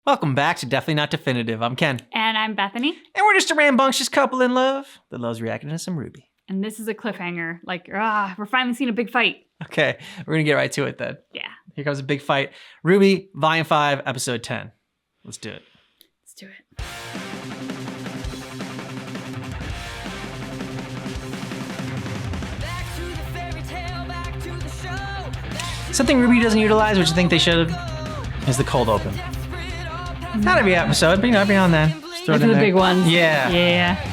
Welcome back to Definitely Not Definitive. I'm Ken. And I'm Bethany. And we're just a rambunctious couple in love that loves reacting to some RWBY. And this is a cliffhanger. Like, we're finally seeing a big fight. Okay, we're going to get right to it then. Yeah. Here comes a big fight. RWBY, Volume 5, Episode 10. Let's do it. Let's do it. Something RWBY doesn't utilize, which I think they should have, is the cold open. Not every episode, but every now and then. Just throw it in the there. big ones. Yeah. Yeah.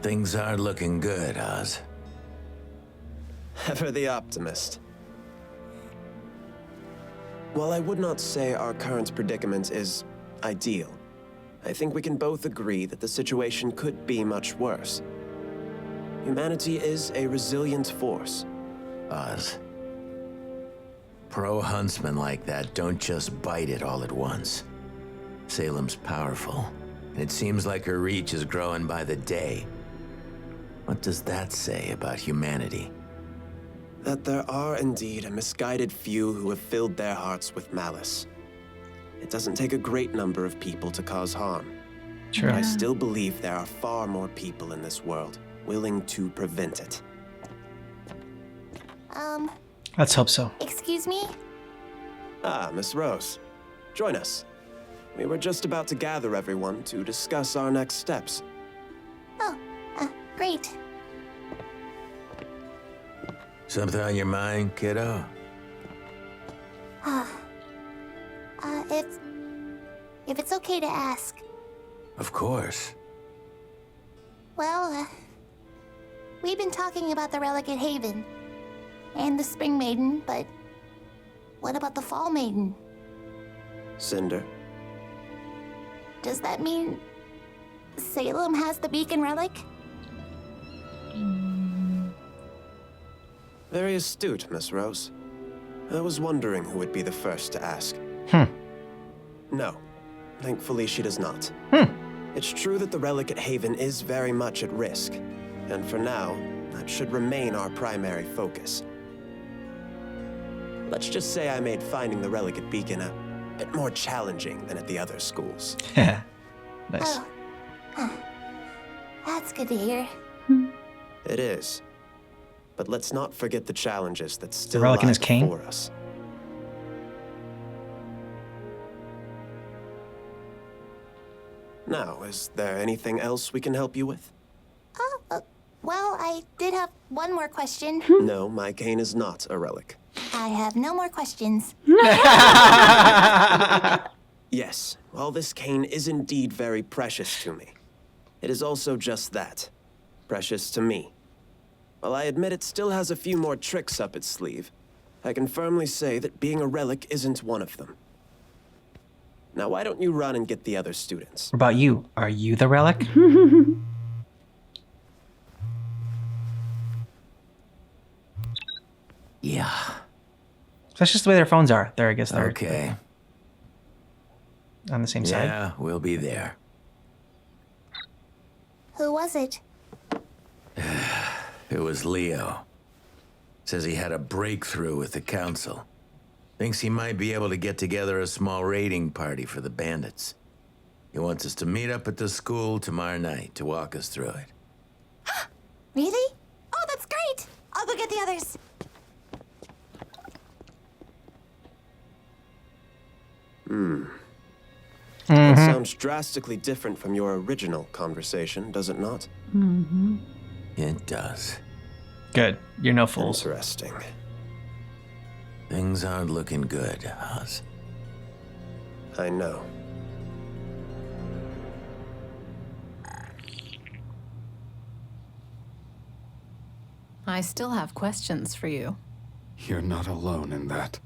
Things aren't looking good, Oz. Ever the optimist. While I would not say our current predicament is ideal, I think we can both agree that the situation could be much worse. Humanity is a resilient force. Oz. Pro-huntsmen like that don't just bite it all at once. Salem's powerful, and it seems like her reach is growing by the day. What does that say about humanity? That there are indeed a misguided few who have filled their hearts with malice. It doesn't take a great number of people to cause harm. Sure. But I still believe there are far more people in this world willing to prevent it. Let's hope so. Excuse me? Ah, Miss Rose. Join us. We were just about to gather everyone to discuss our next steps. Great. Something on your mind, kiddo? If it's okay to ask. Of course. Well, we've been talking about the relic at Haven. And the Spring Maiden, but what about the Fall Maiden? Cinder. Does that mean Salem has the beacon relic? Very astute, Miss Rose. I was wondering who would be the first to ask. No. Thankfully, she does not. It's true that the relic at Haven is very much at risk. And for now, that should remain our primary focus. Let's just say I made finding the relic at Beacon a bit more challenging than at the other schools. Nice. That's good to hear. It is. But let's not forget the challenges that still relic in lie his cane? before us. Now, is there anything else we can help you with? Well, I did have one more question. No, my cane is not a relic. I have no more questions. Yes, while this cane is indeed very precious to me, it is also just that, precious to me. While I admit it still has a few more tricks up its sleeve, I can firmly say that being a relic isn't one of them. Now, why don't you run and get the other students? What about you? Are you the relic? Yeah. That's just the way their phones are. There, I guess they're Okay. on the same side. Yeah, we'll be there. Who was it? It was Leo. Says he had a breakthrough with the council. Thinks he might be able to get together a small raiding party for the bandits. He wants us to meet up at the school tomorrow night to walk us through it. Really? Oh, that's great! I'll go get the others. That sounds drastically different from your original conversation, does it not? It does. Good. You're no fools. Interesting. Things aren't looking good, Oz. I know. I still have questions for you. You're not alone in that.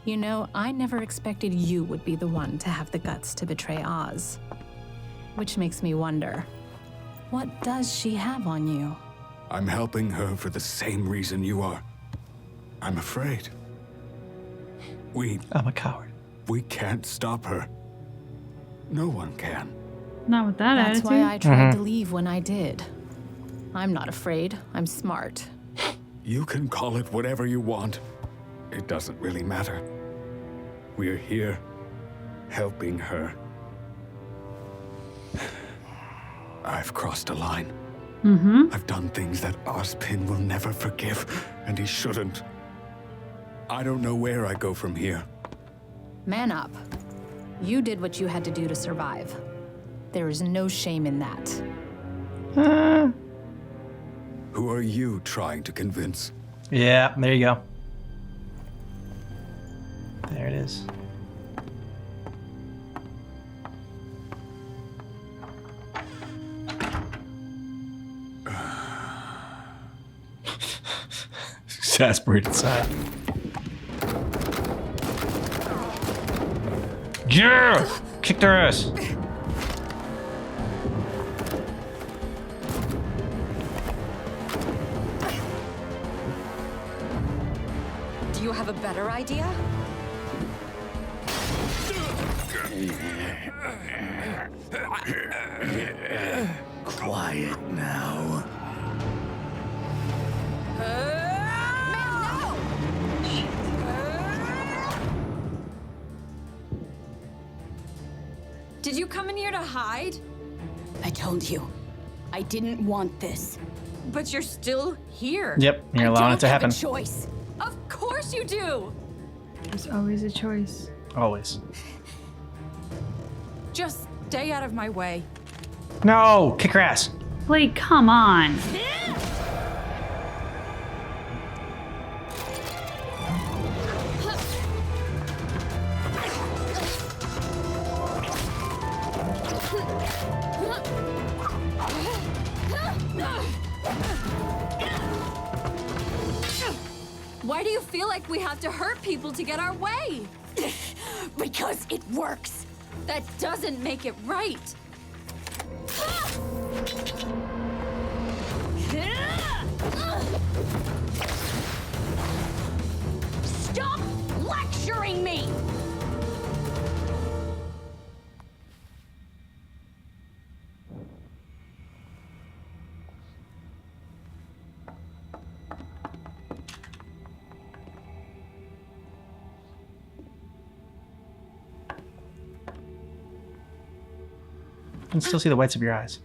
You know, I never expected you would be the one to have the guts to betray Oz. Which makes me wonder, what does she have on you? I'm helping her for the same reason you are. I'm afraid. I'm a coward. We can't stop her. No one can. Not with that That's attitude. why I tried to leave when I did. I'm not afraid. I'm smart. You can call it whatever you want. It doesn't really matter. We're here, helping her. I've crossed a line. I've done things that Ozpin will never forgive, and he shouldn't. I don't know where I go from here. Man up. You did what you had to do to survive. There is no shame in that. Who are you trying to convince? Yeah, there you go. There it is. Exasperated sigh. Yeah! Kick their ass. Do you have a better idea? Quiet now. Did you come in here to hide? I told you, I didn't want this. But you're still here. Yep, you're allowing it to happen. I don't have a choice. Of course you do. There's always a choice. Always. Just stay out of my way. No! Kick her ass. Blake, come on. Why do you feel like we have to hurt people to get our way? Because it works. That doesn't make it right. Stop lecturing me! I can still see the whites of your eyes.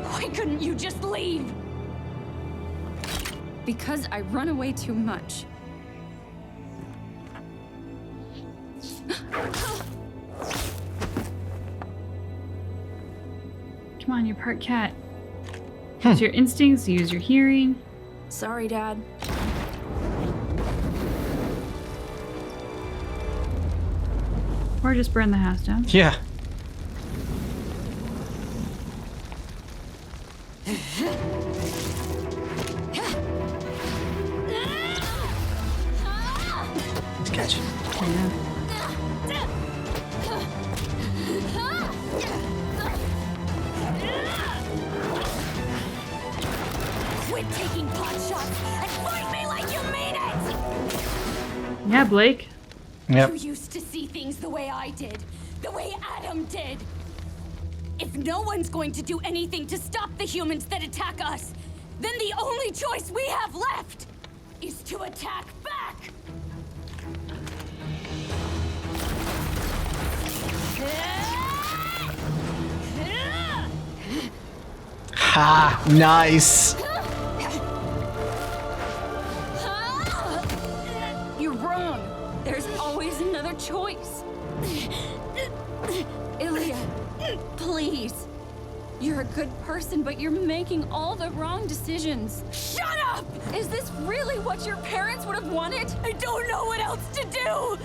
Why couldn't you just leave? Because I run away too much. Come on, you're part cat. Use your instincts, use your hearing. Sorry, Dad. Or just burn the house down. Yeah. Let's catch it. Quit taking pot shots and fight me like you mean it! Yeah, Blake. Yep. You used to see things the way I did, the way Adam did. If no one's going to do anything to stop the humans that attack us, then the only choice we have left is to attack back! Ha! Nice! You're wrong. There's always another choice. Ilya, please. You're a good person, but you're making all the wrong decisions. Shut up! Is this really what your parents would have wanted? I don't know what else to do!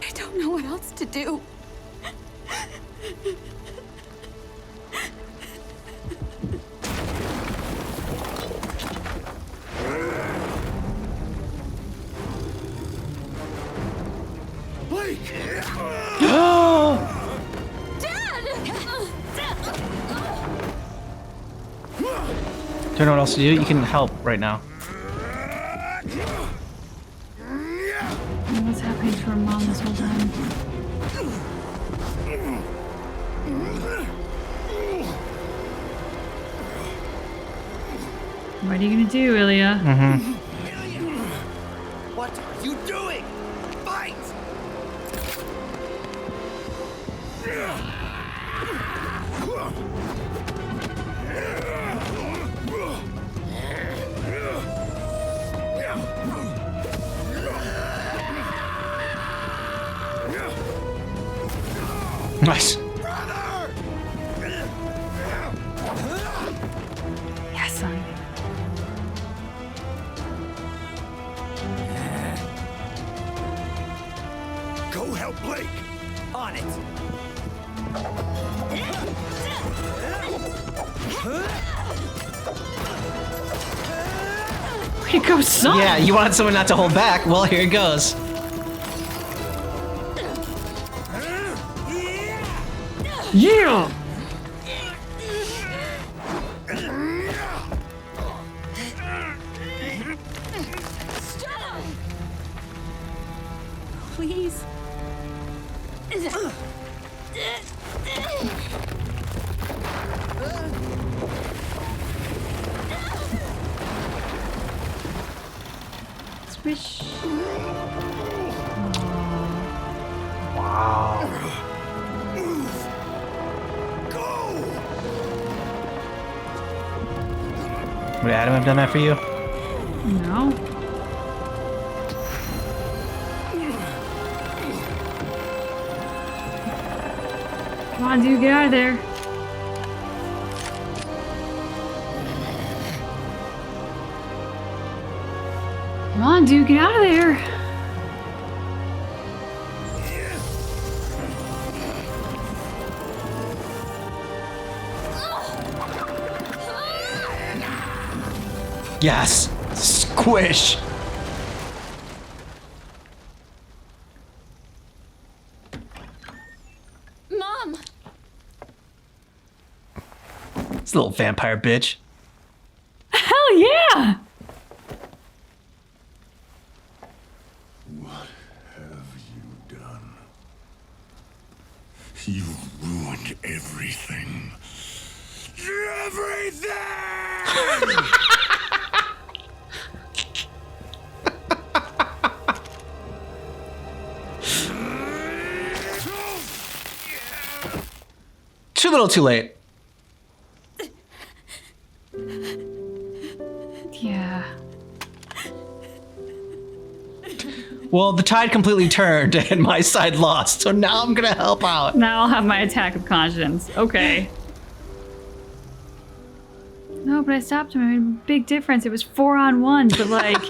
I don't know what else to do. Don't know what else to do. You can help right now. What's happening to her mom this whole time? What are you gonna do, Ilya? What are you doing? Fight! Nice. Yes, son. Go help Blake! On it! Where'd it go, son? Yeah, you wanted someone not to hold back. Well, here it goes. Yeah! Stop! Please. Swish. Wow. Would Adam have done that for you? No. Come on, dude, get out of there. Come on, dude, get out of there. Yes. Squish. Mom! This little vampire bitch. Hell yeah! What have you done? You ruined everything. Everything! Too little, too late. Yeah. Well, the tide completely turned and my side lost, so now I'm gonna help out. Now I'll have my attack of conscience. Okay. No, but I stopped him. I made a big difference. It was 4-on-1, but like,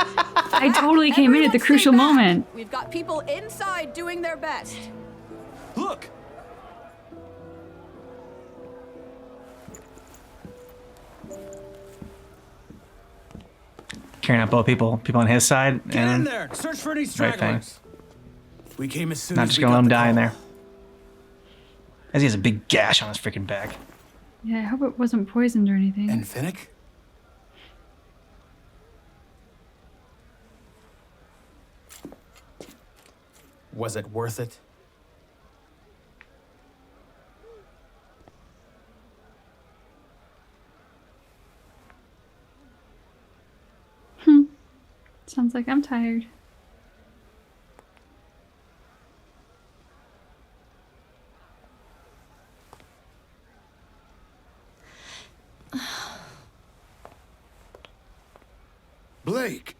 I totally came in at the crucial moment. We've got people inside doing their best. Look! Carrying out both people on his side Get in and there! Search for any right thing. stragglers. We came as soon Not as just we gonna let got him the die in call. there. As he has a big gash on his freaking back. Yeah, I hope it wasn't poisoned or anything. And Finnick? Was it worth it? Sounds like I'm tired. Blake!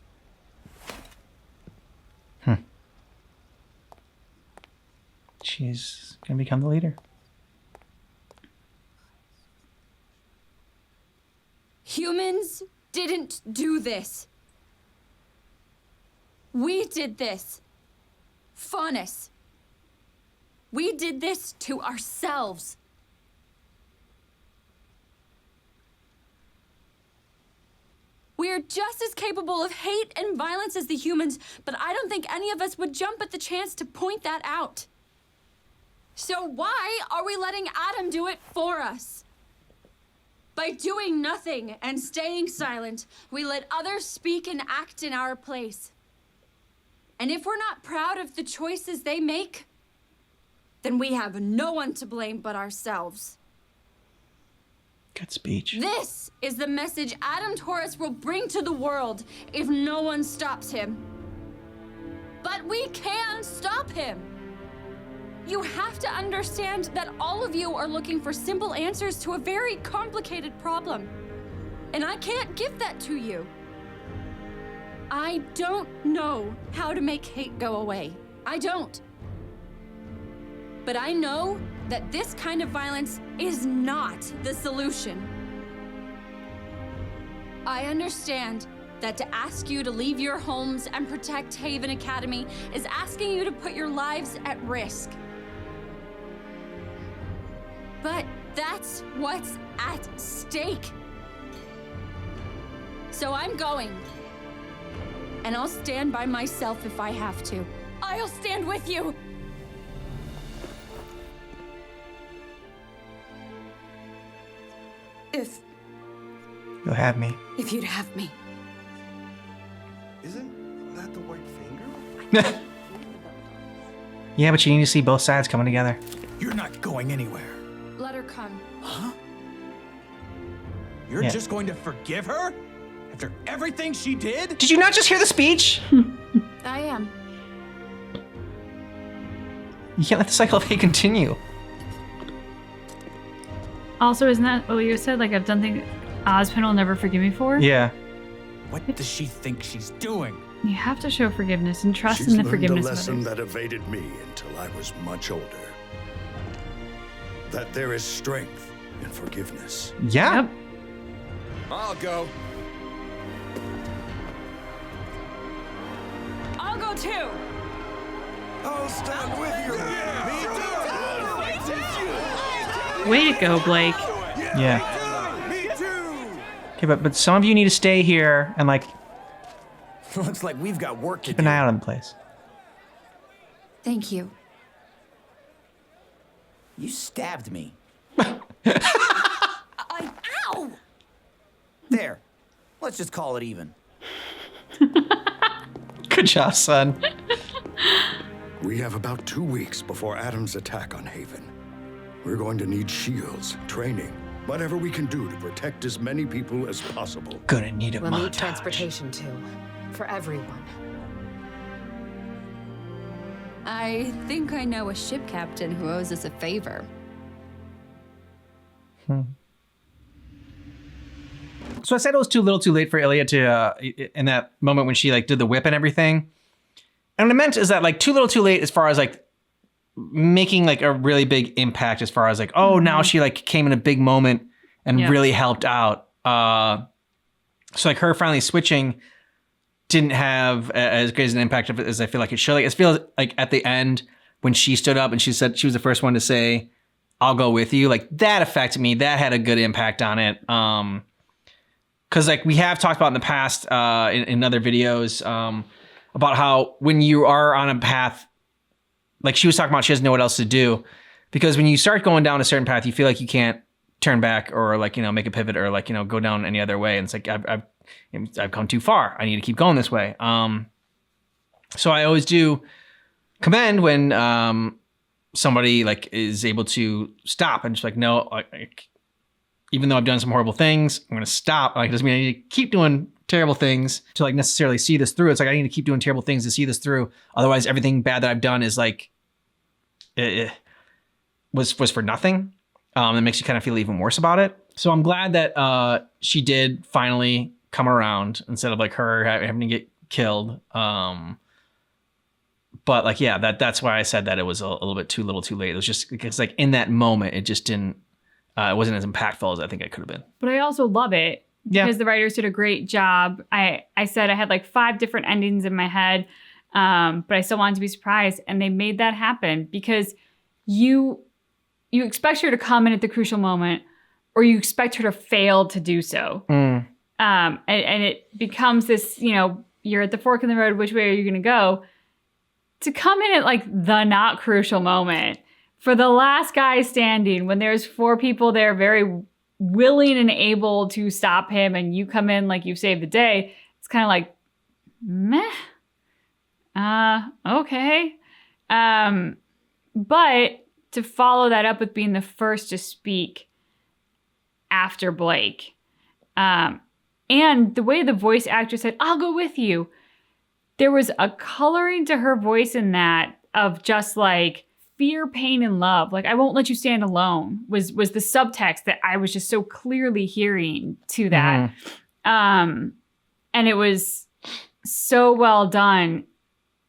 She's gonna become the leader. Humans didn't do this. We did this. Faunus. We did this to ourselves. We're just as capable of hate and violence as the humans, but I don't think any of us would jump at the chance to point that out. So why are we letting Adam do it for us? By doing nothing and staying silent, we let others speak and act in our place. And if we're not proud of the choices they make, then we have no one to blame but ourselves. Good speech. This is the message Adam Taurus will bring to the world if no one stops him. But we can stop him. You have to understand that all of you are looking for simple answers to a very complicated problem. And I can't give that to you. I don't know how to make hate go away. I don't. But I know that this kind of violence is not the solution. I understand that to ask you to leave your homes and protect Haven Academy is asking you to put your lives at risk. But that's what's at stake. So I'm going. And I'll stand by myself if I have to. I'll stand with you. You'll have me. If you'd have me. Isn't that the white finger? Yeah, but you need to see both sides coming together. You're not going anywhere. Let her come. Huh? You're just going to forgive her? After everything she did? Did you not just hear the speech? I am. You can't let the cycle of hate continue. Also, isn't that what you said? Like, I've done things Ozpin will never forgive me for? Yeah. What does she think she's doing? You have to show forgiveness and trust She's in the learned forgiveness a of lesson others. that evaded me until I was much older. That there is strength in forgiveness. Yeah. Yep. I'll go. I'll go too. I'll stand with you. Me too. Way to go, Blake. Yeah. Me too. Okay, but some of you need to stay here and like Looks like we've got work to keep do. an eye out on the place. Thank you. You stabbed me. Ow! There. Let's just call it even. Good job, son. We have about 2 weeks before Adam's attack on Haven. We're going to need shields, training, whatever we can do to protect as many people as possible. Gonna need a We'll need montage. transportation too, for everyone. I think I know a ship captain who owes us a favor. So I said it was too little too late for Ilya to, in that moment when she like did the whip and everything. And what I meant is that like too little too late as far as like making like a really big impact as far as like, oh, now she like came in a big moment and really helped out. So like her finally switching didn't have as great as an impact as I feel like it should. Like it feels like at the end when she stood up and she said she was the first one to say, I'll go with you. Like that affected me. That had a good impact on it. Cause like we have talked about in the past in other videos about how when you are on a path, like she was talking about, she doesn't know what else to do because when you start going down a certain path, you feel like you can't turn back or like, you know, make a pivot or like, you know, go down any other way. And it's like, I've come too far. I need to keep going this way. So I always do commend when somebody like is able to stop and just like, no, like, even though I've done some horrible things, I'm going to stop. Like, it doesn't mean I need to keep doing terrible things to like necessarily see this through. It's like I need to keep doing terrible things to see this through. Otherwise, everything bad that I've done is like it was for nothing. It makes you kind of feel even worse about it. So I'm glad that she did finally come around instead of like her having to get killed. But like, yeah, that's why I said that it was a little bit too little too late. It was just because like in that moment, it just didn't, it wasn't as impactful as I think it could have been. But I also love it because the writers did a great job. I said I had like 5 different endings in my head, but I still wanted to be surprised. And they made that happen because you expect her to come in at the crucial moment or you expect her to fail to do so. And it becomes this, you know, you're at the fork in the road. Which way are you going to go? To come in at like the not crucial moment for the last guy standing when there's 4 people there very willing and able to stop him and you come in like you've saved the day. It's kind of like, meh. Okay. But to follow that up with being the first to speak after Blake, and the way the voice actor said, I'll go with you. There was a coloring to her voice in that of just like fear, pain, and love. Like, I won't let you stand alone was the subtext that I was just so clearly hearing to that. And it was so well done.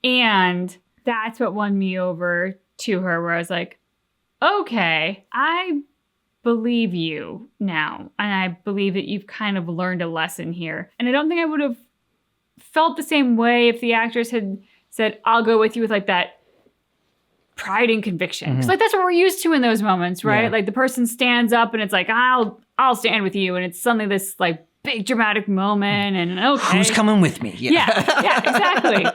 And that's what won me over to her, where I was like, okay, I believe you now. And I believe that you've kind of learned a lesson here. And I don't think I would have felt the same way if the actress had said, I'll go with you, with like that pride and conviction. Because like that's what we're used to in those moments, right? Like the person stands up and it's like, I'll stand with you. And it's suddenly this like big dramatic moment and okay. Who's coming with me? Yeah, exactly.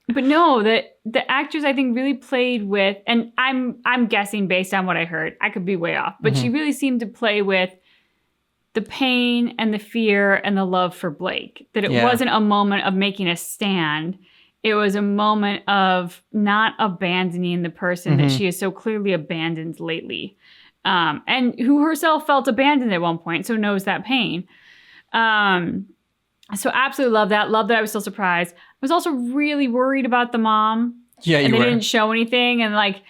But no, the actors I think really played with, and I'm guessing based on what I heard, I could be way off, but she really seemed to play with the pain and the fear and the love for Blake. That it wasn't a moment of making a stand. It was a moment of not abandoning the person that she has so clearly abandoned lately. And who herself felt abandoned at one point, so knows that pain. So absolutely love that. Love that I was still surprised. I was also really worried about the mom. Yeah, and they didn't show anything. And like,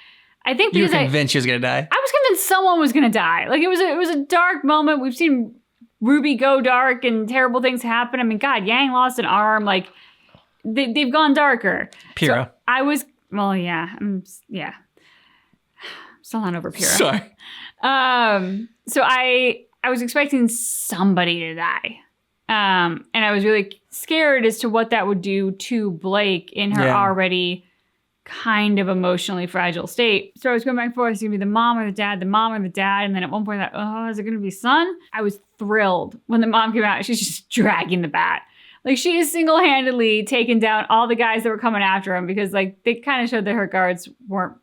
I think you because were convinced she was gonna die. I was convinced someone was gonna die. Like it was a dark moment. We've seen Ruby go dark and terrible things happen. I mean, God, Yang lost an arm. Like they've gone darker. Pyrrha. So I was I'm still not over Pyrrha. Sorry. So I was expecting somebody to die. And I was really scared as to what that would do to Blake in her already kind of emotionally fragile state. So I was going back and forth. It's going to be the mom or the dad, the mom or the dad. And then at one point I thought, is it going to be son? I was thrilled when the mom came out. She's just dragging the bat. Like she is single-handedly taking down all the guys that were coming after him because like they kind of showed that her guards weren't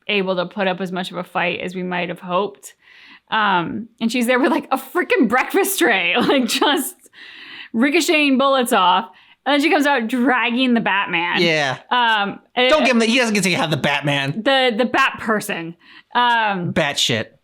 able to put up as much of a fight as we might have hoped. And she's there with like a freaking breakfast tray, like just ricocheting bullets off. And then she comes out dragging the Batman. Yeah. Don't give him he doesn't get to have the Batman. The Bat person. Bat shit.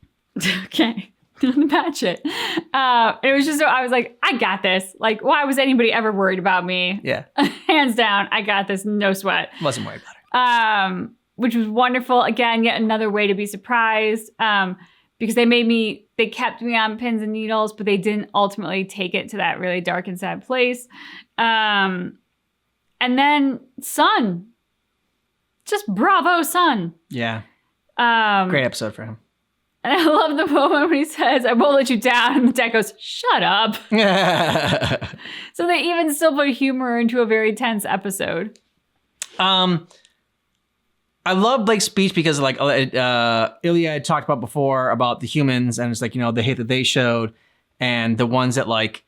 Okay. The bat shit. It was just so I was like, I got this. Like, why was anybody ever worried about me? Yeah. Hands down, I got this. No sweat. Wasn't worried about it. Which was wonderful. Again, yet another way to be surprised. Because they kept me on pins and needles, but they didn't ultimately take it to that really dark and sad place. And then Son. Just bravo, Son. Yeah. Great episode for him. And I love the moment when he says, I won't let you down. And the dad goes, shut up. So they even still put humor into a very tense episode. I love Blake's speech because like Ilya had talked about before about the humans and it's like, you know, the hate that they showed and the ones that like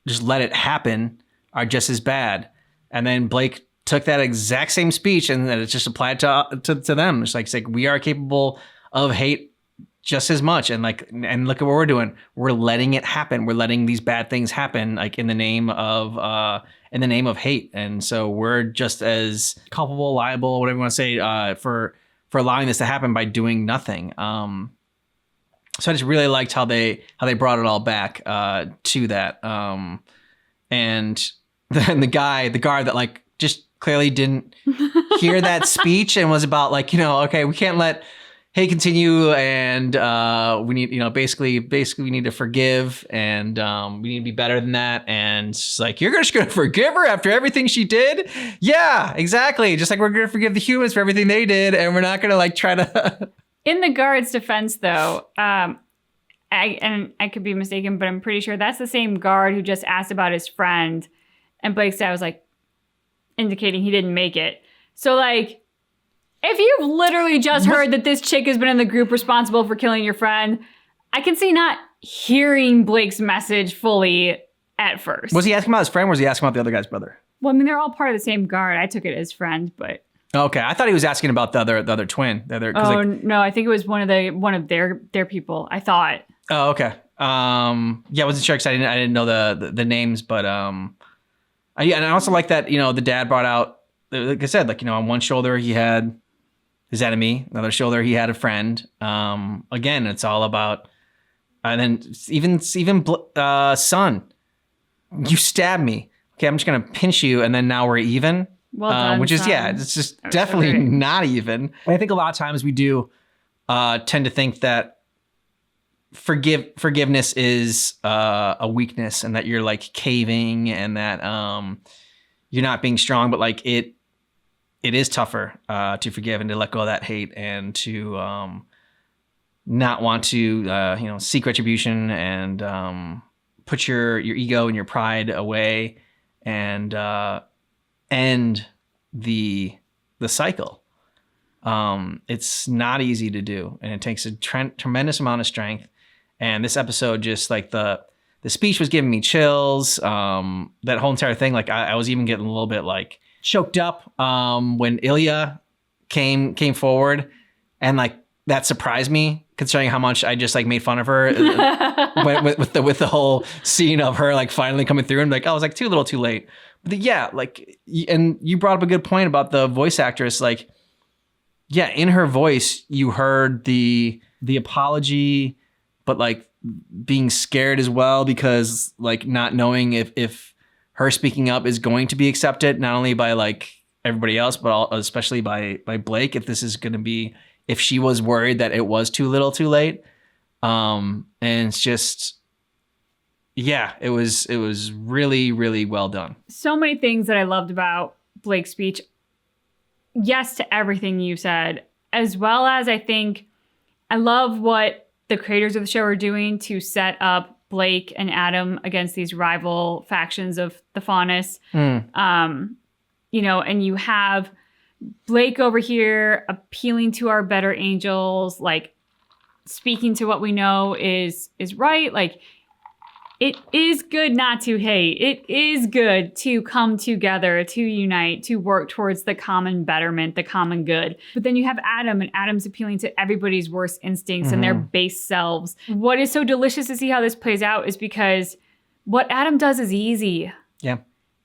just let it happen are just as bad. And then Blake took that exact same speech and then it's just applied to them. It's like we are capable of hate just as much. And like, and look at what we're doing. We're letting it happen. We're letting these bad things happen, like in the name of hate. And so we're just as culpable, liable, whatever you want to say, for allowing this to happen by doing nothing. So I just really liked how they brought it all back to that. And then the guard that like just clearly didn't hear that speech and was about like, okay, we can't let hate continue, and we need, basically we need to forgive, and we need to be better than that. And it's like, you're just gonna forgive her after everything she did? Yeah, exactly. Just like we're gonna forgive the humans for everything they did, and we're not gonna like try to. In the guard's defense, though, I could be mistaken, but I'm pretty sure that's the same guard who just asked about his friend, and Blake's dad was like indicating he didn't make it. So like, if you've literally just heard that this chick has been in the group responsible for killing your friend, I can see not hearing Blake's message fully at first. Was he asking about his friend, or was he asking about the other guy's brother? Well, I mean, they're all part of the same guard. I took it as friend, but. Okay, I thought he was asking about the other twin. No, I think it was one of their people. I thought. Oh, okay. Yeah, I wasn't sure because I didn't know the names, but and I also like that the dad brought out, like I said, like on one shoulder he had his enemy, another shoulder he had a friend. Again, it's all about, and then even son, you stabbed me. Okay, I'm just gonna pinch you, and then now we're even. Well done, which is, son. it's just definitely not even. And I think a lot of times we do tend to think that forgiveness is a weakness, and that you're like caving, and that you're not being strong. But like it is tougher to forgive and to let go of that hate, and to not want to seek retribution, and put your ego and your pride away, and end the cycle. It's not easy to do, and it takes a tremendous amount of strength. And this episode, just like the speech was giving me chills. That whole entire thing, like I was even getting a little bit like choked up when Ilya came forward, and like that surprised me, considering how much I just like made fun of her with the whole scene of her like finally coming through, and like I was like too little too late. But yeah, like, and you brought up a good point about the voice actress. Like, yeah, in her voice, you heard the apology, but like being scared as well, because like not knowing if her speaking up is going to be accepted, not only by like everybody else, but especially by Blake, if she was worried that it was too little too late. And it's just, yeah, it was really, really well done. So many things that I loved about Blake's speech. Yes to everything you said, as well as I think I love what the creators of the show are doing to set up Blake and Adam against these rival factions of the Faunus. And you have Blake over here appealing to our better angels, like speaking to what we know is right. Like, it is good not to hate. It is good to come together, to unite, to work towards the common betterment, the common good. But then you have Adam, and Adam's appealing to everybody's worst instincts and their base selves. What is so delicious to see how this plays out is because what Adam does is easy. Yeah.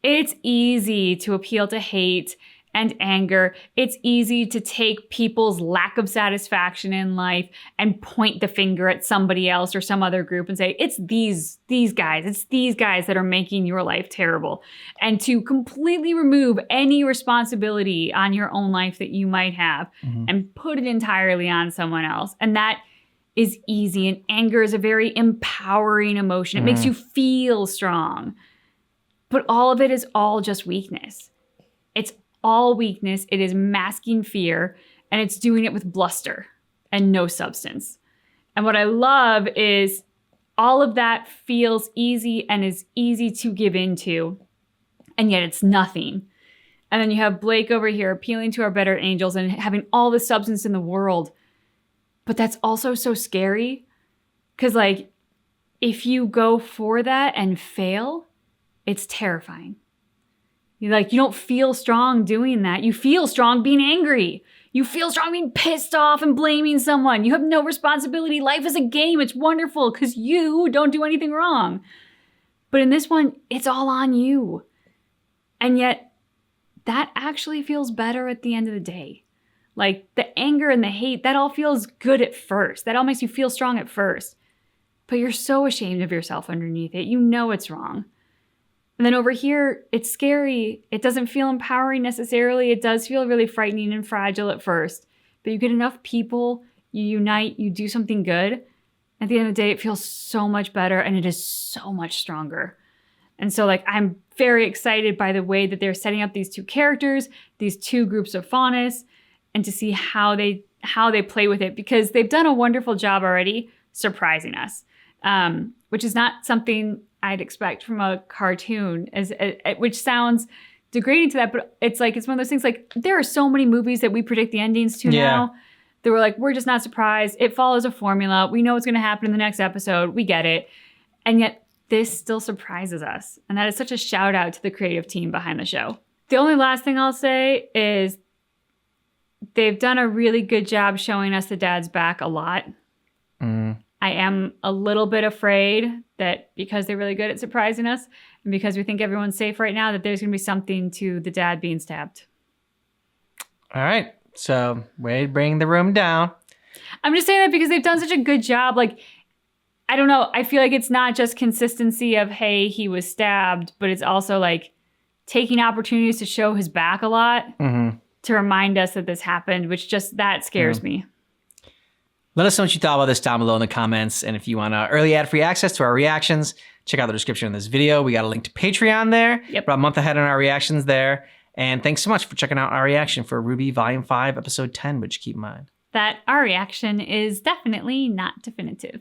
It's easy to appeal to hate and anger. It's easy to take people's lack of satisfaction in life and point the finger at somebody else or some other group and say, it's these guys. It's these guys that are making your life terrible. And to completely remove any responsibility on your own life that you might have and put it entirely on someone else. And that is easy. And anger is a very empowering emotion. It makes you feel strong. But all of it is all just weakness. It's all weakness. It is masking fear, and it's doing it with bluster and no substance. And what I love is all of that feels easy and is easy to give into, and yet it's nothing. And then you have Blake over here appealing to our better angels and having all the substance in the world. But that's also so scary, because like, if you go for that and fail, it's terrifying. You don't feel strong doing that. You feel strong being angry. You feel strong being pissed off and blaming someone. You have no responsibility. Life is a game. It's wonderful because you don't do anything wrong. But in this one, it's all on you. And yet, that actually feels better at the end of the day. Like, the anger and the hate, that all feels good at first. That all makes you feel strong at first. But you're so ashamed of yourself underneath it. You know it's wrong. And then over here, it's scary. It doesn't feel empowering necessarily. It does feel really frightening and fragile at first. But you get enough people, you unite, you do something good. At the end of the day, it feels so much better and it is so much stronger. And so like I'm very excited by the way that they're setting up these two characters, these two groups of faunus, and to see how they play with it, because they've done a wonderful job already surprising us, which is not something I'd expect from a cartoon, which sounds degrading to that, but it's one of those things, like there are so many movies that we predict the endings to now that we're like, we're just not surprised. It follows a formula. We know what's going to happen in the next episode. We get it. And yet this still surprises us. And that is such a shout out to the creative team behind the show. The only last thing I'll say is they've done a really good job showing us the dad's back a lot. I am a little bit afraid that because they're really good at surprising us and because we think everyone's safe right now, that there's going to be something to the dad being stabbed. All right. So Wade, bring the room down. I'm just saying that because they've done such a good job. Like, I don't know. I feel like it's not just consistency of, hey, he was stabbed, but it's also like taking opportunities to show his back a lot to remind us that this happened, which just, that scares me. Let us know what you thought about this down below in the comments. And if you want early ad-free access to our reactions, check out the description of this video. We got a link to Patreon there. Yep. About a month ahead on our reactions there. And thanks so much for checking out our reaction for RWBY Volume 5, Episode 10, which keep in mind that our reaction is definitely not definitive.